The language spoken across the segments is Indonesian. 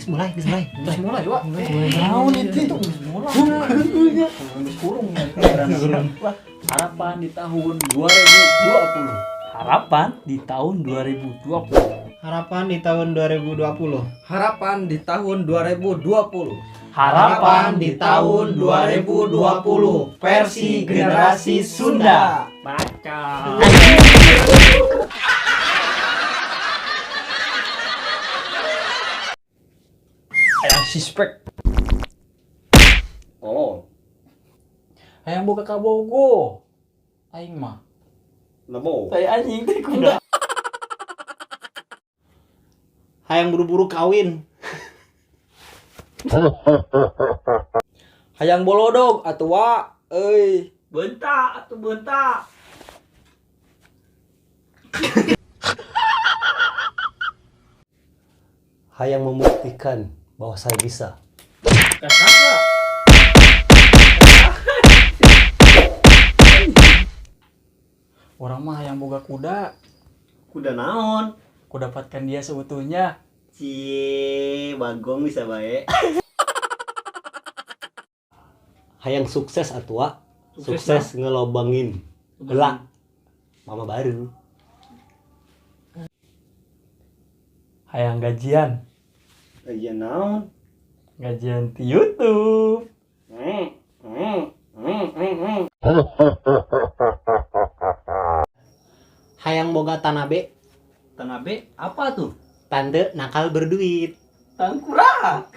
mulai. Wak. Naon itu? Geus kurung ya. Harapan di tahun 2020. Harapan di tahun 2020. Harapan di tahun 2020. Harapan di tahun 2020. Harapan di tahun 2020 versi generasi Sunda. Baca. Ayang suspek. Oh, Hayang buka kabogo. Aing mah. namo. Saya anjing teh kuda. Hayang buru-buru kawin. Hayang bolodog atua euy. Bentak atuh bentak. Hayang membuktikan bahwa saya bisa. Kakak. Orang mah yang boga kuda, Kuda naon? ku dapatkan dia seutuhnya. Cie, bagong bisa bae. Hayang sukses atua. Sukses ngelobangin. Heula. Mama baru. Hayang gajian, Iya naon? gajian di YouTube. Hayang boga tanabe. Tanabe apa tuh? Tanda nakal berduit. Tangkurak.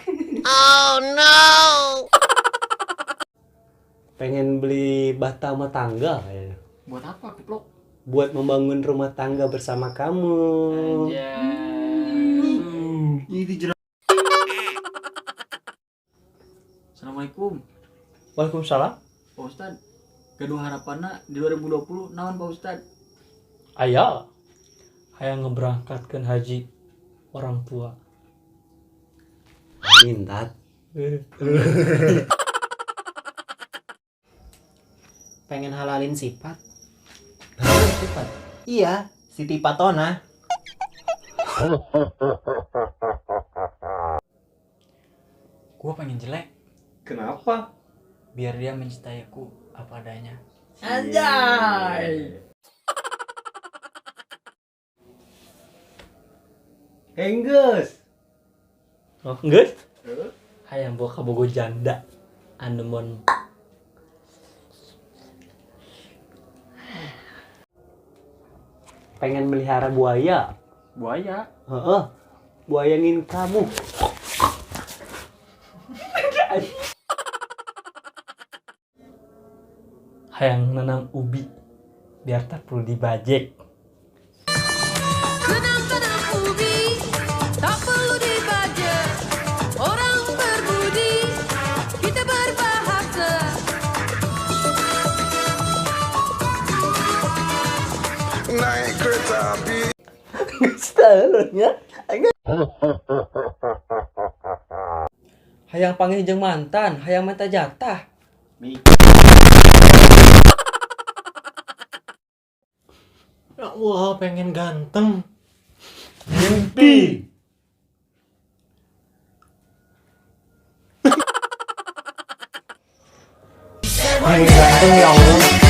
Pengen beli bata rumah tangga kayaknya. Buat apa, Keplok? Buat membangun rumah tangga bersama kamu. Ini jeruk. Assalamualaikum, Waalaikumsalam. Pak Ustad. Kedua harapanna di 2020 naon Pak Ustad? Aya. Hayang ngeberangkatkeun haji orang tua. Amin, Tat. Pengen halalin sifat. Cepat. Iya, Siti Patona. Gua pengen jelek Kenapa? biar dia mencintai aku apa adanya. Anjay. Enggeus. Oh, enggak? Hayang bawa kabogo janda. Andemon. Pengen melihara buaya. Buaya. Heeh. Buayangin kamu. Hayang nanam ubi biar tak perlu dibajek. Tanam ubi, tak perlu dibajak. Orang berbudi, kita berbahasa. Naik kereta api. Setelahnya. Hayang panggil jeung mantan, hayang minta jatah. Ya Allah, pengen ganteng. Mimpi. Pengen ganteng ya Allah.